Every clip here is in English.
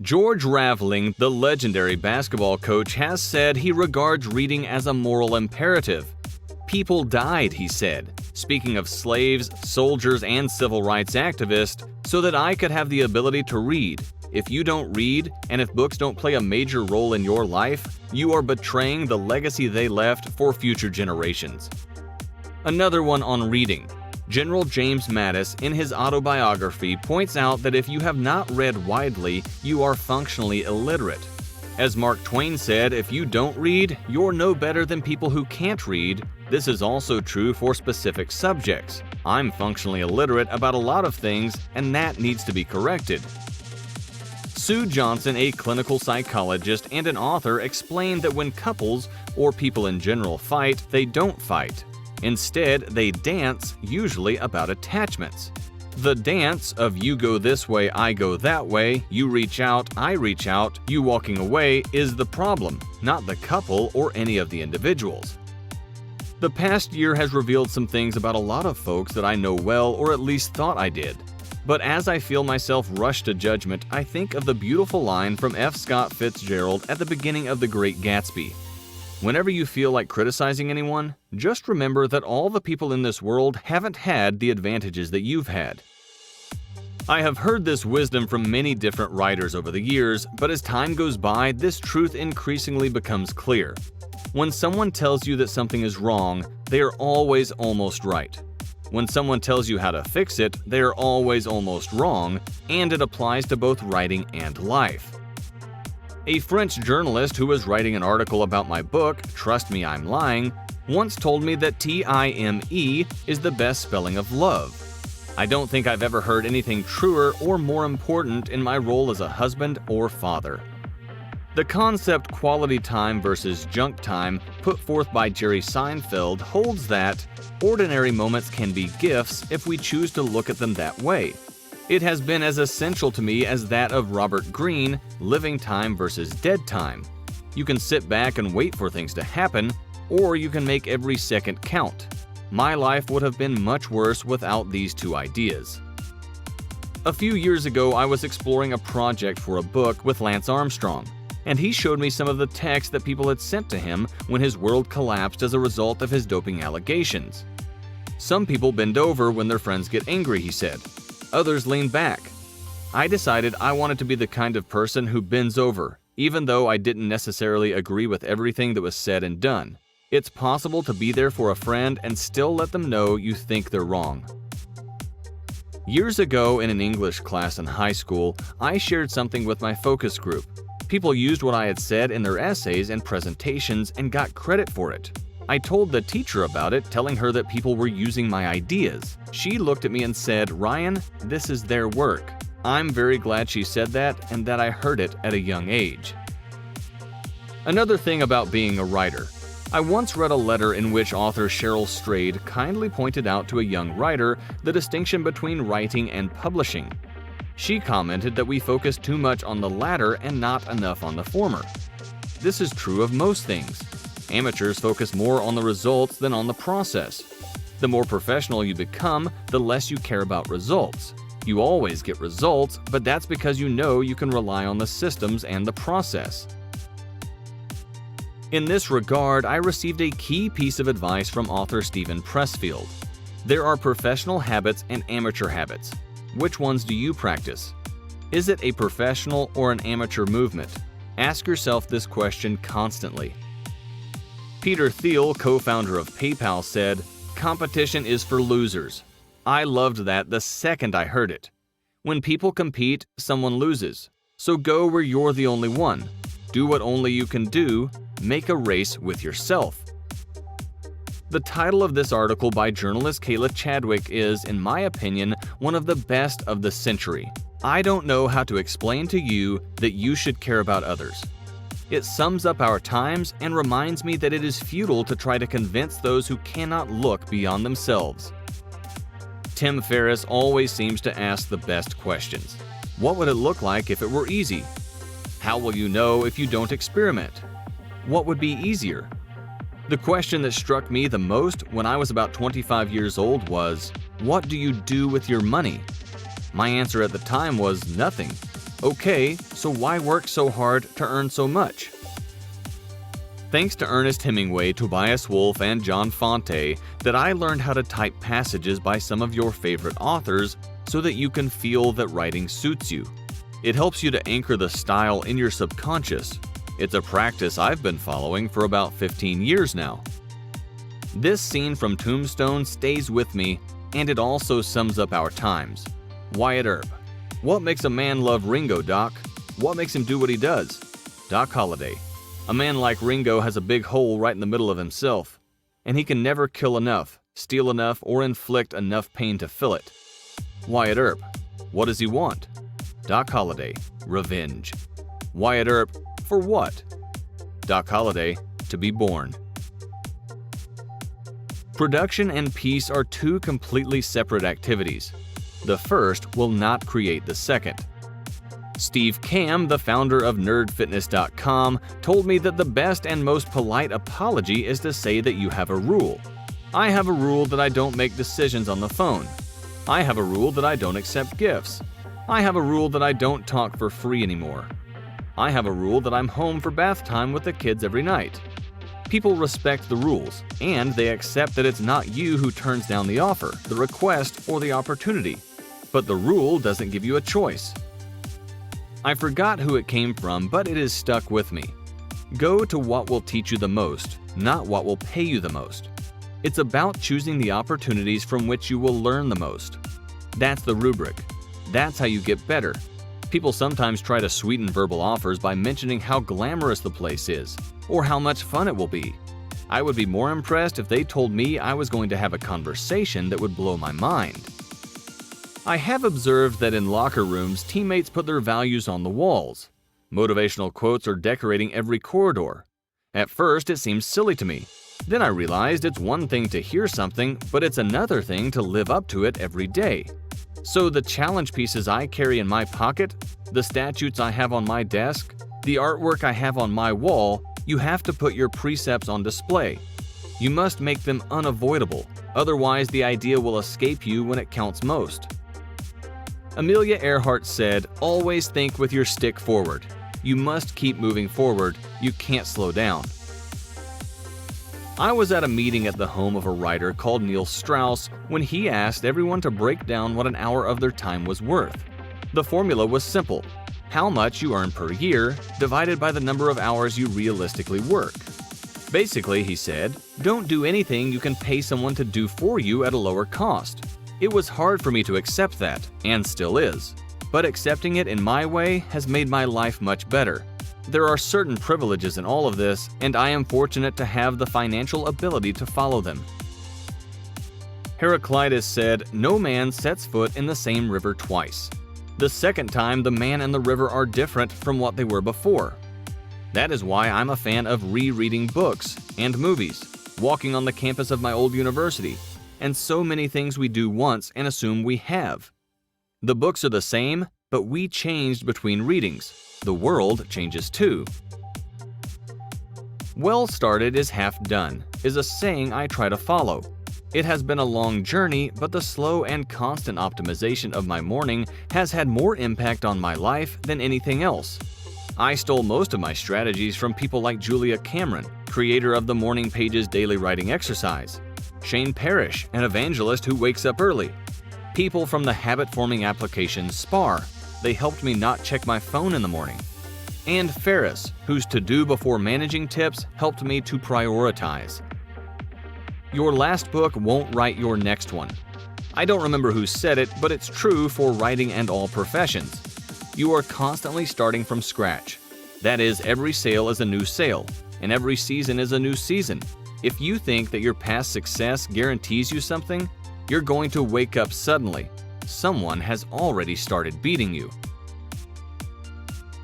George Raveling, the legendary basketball coach, has said he regards reading as a moral imperative. People died, he said, speaking of slaves, soldiers, and civil rights activists, so that I could have the ability to read. If you don't read, and if books don't play a major role in your life, you are betraying the legacy they left for future generations. Another one on reading. General James Mattis, in his autobiography, points out that if you have not read widely, you are functionally illiterate. As Mark Twain said, if you don't read, you're no better than people who can't read. This is also true for specific subjects. I'm functionally illiterate about a lot of things, and that needs to be corrected. Sue Johnson, a clinical psychologist and an author, explained that when couples, or people in general, fight, they don't fight. Instead, they dance, usually about attachments. The dance of you go this way, I go that way, you reach out, I reach out, you walking away is the problem, not the couple or any of the individuals. The past year has revealed some things about a lot of folks that I know well, or at least thought I did. But as I feel myself rush to judgment, I think of the beautiful line from F. Scott Fitzgerald at the beginning of The Great Gatsby. Whenever you feel like criticizing anyone, just remember that all the people in this world haven't had the advantages that you've had. I have heard this wisdom from many different writers over the years, but as time goes by, this truth increasingly becomes clear. When someone tells you that something is wrong, they are always almost right. When someone tells you how to fix it, they are always almost wrong, and it applies to both writing and life. A French journalist who was writing an article about my book, Trust Me, I'm Lying, once told me that time is the best spelling of love. I don't think I've ever heard anything truer or more important in my role as a husband or father. The concept quality time versus junk time put forth by Jerry Seinfeld holds that ordinary moments can be gifts if we choose to look at them that way. It has been as essential to me as that of Robert Greene, living time versus dead time. You can sit back and wait for things to happen, or you can make every second count. My life would have been much worse without these two ideas. A few years ago, I was exploring a project for a book with Lance Armstrong, and he showed me some of the texts that people had sent to him when his world collapsed as a result of his doping allegations. Some people bend over when their friends get angry, he said. Others lean back. I decided I wanted to be the kind of person who bends over, even though I didn't necessarily agree with everything that was said and done. It's possible to be there for a friend and still let them know you think they're wrong. Years ago in an English class in high school, I shared something with my focus group. People used what I had said in their essays and presentations and got credit for it. I told the teacher about it, telling her that people were using my ideas. She looked at me and said, "Ryan, this is their work." I'm very glad she said that and that I heard it at a young age. Another thing about being a writer. I once read a letter in which author Cheryl Strayed kindly pointed out to a young writer the distinction between writing and publishing. She commented that we focus too much on the latter and not enough on the former. This is true of most things. Amateurs focus more on the results than on the process. The more professional you become, the less you care about results. You always get results, but that's because you know you can rely on the systems and the process. In this regard, I received a key piece of advice from author Steven Pressfield. There are professional habits and amateur habits. Which ones do you practice? Is it a professional or an amateur movement? Ask yourself this question constantly. Peter Thiel, co-founder of PayPal, said, "Competition is for losers." I loved that the second I heard it. When people compete, someone loses. So go where you're the only one. Do what only you can do. Make a race with yourself. The title of this article by journalist Kayla Chadwick is, in my opinion, one of the best of the century. I don't know how to explain to you that you should care about others. It sums up our times and reminds me that it is futile to try to convince those who cannot look beyond themselves. Tim Ferriss always seems to ask the best questions. What would it look like if it were easy? How will you know if you don't experiment? What would be easier? The question that struck me the most when I was about 25 years old was, what do you do with your money? My answer at the time was nothing. Okay, so why work so hard to earn so much? Thanks to Ernest Hemingway, Tobias Wolff, and John Fonte, that I learned how to type passages by some of your favorite authors so that you can feel that writing suits you. It helps you to anchor the style in your subconscious. It's a practice I've been following for about 15 years now. This scene from Tombstone stays with me, and it also sums up our times. Wyatt Earp. What makes a man love Ringo, Doc? What makes him do what he does? Doc Holliday. A man like Ringo has a big hole right in the middle of himself, and he can never kill enough, steal enough, or inflict enough pain to fill it. Wyatt Earp. What does he want? Doc Holliday. Revenge. Wyatt Earp. For what? Doc Holliday. To be born. Production and peace are two completely separate activities. The first will not create the second. Steve Kamb, the founder of nerdfitness.com, told me that the best and most polite apology is to say that you have a rule. I have a rule that I don't make decisions on the phone. I have a rule that I don't accept gifts. I have a rule that I don't talk for free anymore. I have a rule that I'm home for bath time with the kids every night. People respect the rules, and they accept that it's not you who turns down the offer, the request, or the opportunity. But the rule doesn't give you a choice. I forgot who it came from, but it is stuck with me. Go to what will teach you the most, not what will pay you the most. It's about choosing the opportunities from which you will learn the most. That's the rubric. That's how you get better. People sometimes try to sweeten verbal offers by mentioning how glamorous the place is, or how much fun it will be. I would be more impressed if they told me I was going to have a conversation that would blow my mind. I have observed that in locker rooms, teammates put their values on the walls. Motivational quotes are decorating every corridor. At first, it seemed silly to me. Then I realized it's one thing to hear something, but it's another thing to live up to it every day. So the challenge pieces I carry in my pocket, the statutes I have on my desk, the artwork I have on my wall, you have to put your precepts on display. You must make them unavoidable, otherwise the idea will escape you when it counts most. Amelia Earhart said, "Always think with your stick forward. You must keep moving forward. You can't slow down." I was at a meeting at the home of a writer called Neil Strauss when he asked everyone to break down what an hour of their time was worth. The formula was simple: how much you earn per year divided by the number of hours you realistically work. Basically, he said, don't do anything you can pay someone to do for you at a lower cost. It was hard for me to accept that, and still is. But accepting it in my way has made my life much better. There are certain privileges in all of this, and I am fortunate to have the financial ability to follow them. Heraclitus said, "No man sets foot in the same river twice. The second time, the man and the river are different from what they were before." That is why I'm a fan of rereading books and movies, walking on the campus of my old university, and so many things we do once and assume we have. The books are the same, but we changed between readings. The world changes too. "Well started is half done" is a saying I try to follow. It has been a long journey, but the slow and constant optimization of my morning has had more impact on my life than anything else. I stole most of my strategies from people like Julia Cameron, creator of the Morning Pages daily writing exercise; Shane Parrish, an evangelist who wakes up early; people from the habit-forming application Spar. They helped me not check my phone in the morning; and Ferriss, whose to-do before managing tips helped me to prioritize. Your last book won't write your next one. I don't remember who said it, but it's true for writing and all professions. You are constantly starting from scratch. That is, every sale is a new sale, and every season is a new season. If you think that your past success guarantees you something, you're going to wake up suddenly. Someone has already started beating you.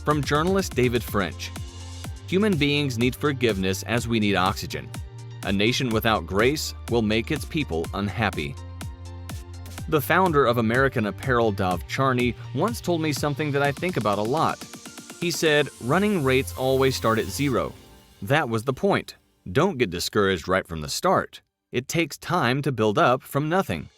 From journalist David French, "Human beings need forgiveness as we need oxygen. A nation without grace will make its people unhappy." The founder of American Apparel, Dov Charney, once told me something that I think about a lot. He said, "Running rates always start at zero." That was the point. Don't get discouraged right from the start. It takes time to build up from nothing.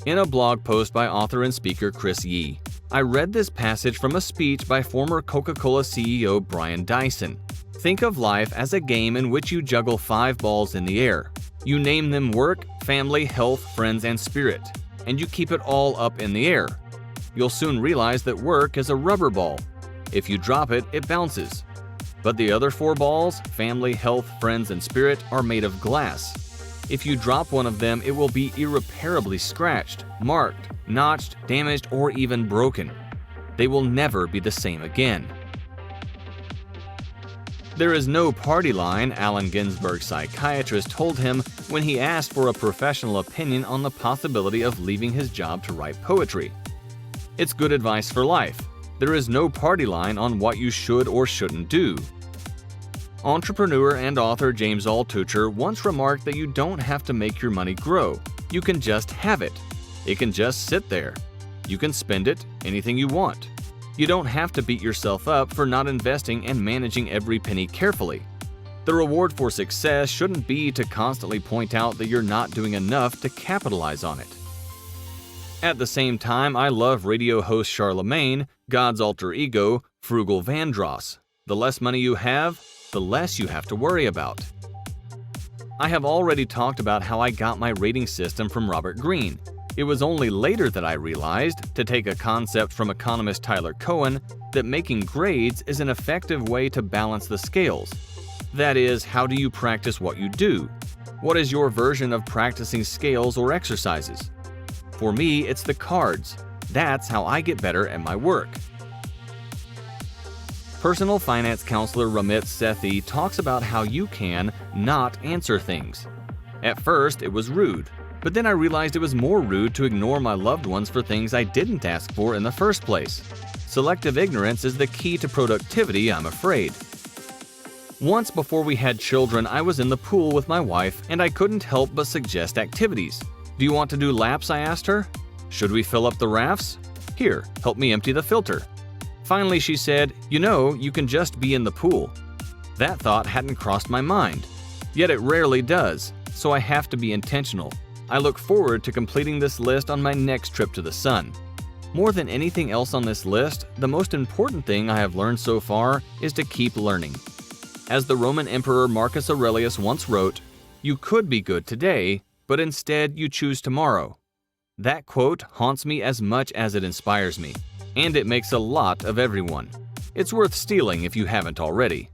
In a blog post by author and speaker Chris Yee, I read this passage from a speech by former Coca-Cola CEO Brian Dyson. Think of life as a game in which you juggle 5 balls in the air. You name them work, family, health, friends, and spirit, and you keep it all up in the air. You'll soon realize that work is a rubber ball. If you drop it, it bounces. But the other 4 balls, family, health, friends, and spirit, are made of glass. If you drop one of them, it will be irreparably scratched, marked, notched, damaged, or even broken. They will never be the same again. There is no party line, Allen Ginsberg's psychiatrist told him when he asked for a professional opinion on the possibility of leaving his job to write poetry. It's good advice for life. There is no party line on what you should or shouldn't do. Entrepreneur and author James Altucher once remarked that you don't have to make your money grow. You can just have it. It can just sit there. You can spend it anything you want. You don't have to beat yourself up for not investing and managing every penny carefully. The reward for success shouldn't be to constantly point out that you're not doing enough to capitalize on it. At the same time, I love radio host Charlemagne, God's alter ego, Frugal Vandross. The less money you have, the less you have to worry about. I have already talked about how I got my rating system from Robert Greene. It was only later that I realized, to take a concept from economist Tyler Cohen, that making grades is an effective way to balance the scales. That is, how do you practice what you do? What is your version of practicing scales or exercises? For me, it's the cards. That's how I get better at my work. Personal finance counselor Ramit Sethi talks about how you can not answer things. At first, it was rude. But then I realized it was more rude to ignore my loved ones for things I didn't ask for in the first place. Selective ignorance is the key to productivity, I'm afraid. Once before we had children, I was in the pool with my wife and I couldn't help but suggest activities. Do you want to do laps? I asked her. Should we fill up the rafts? Here, help me empty the filter. Finally, she said, you can just be in the pool. That thought hadn't crossed my mind. Yet it rarely does, so I have to be intentional. I look forward to completing this list on my next trip to the sun. More than anything else on this list, the most important thing I have learned so far is to keep learning. As the Roman Emperor Marcus Aurelius once wrote, "You could be good today, but instead you choose tomorrow." That quote haunts me as much as it inspires me, and it makes a lot of everyone. It's worth stealing if you haven't already.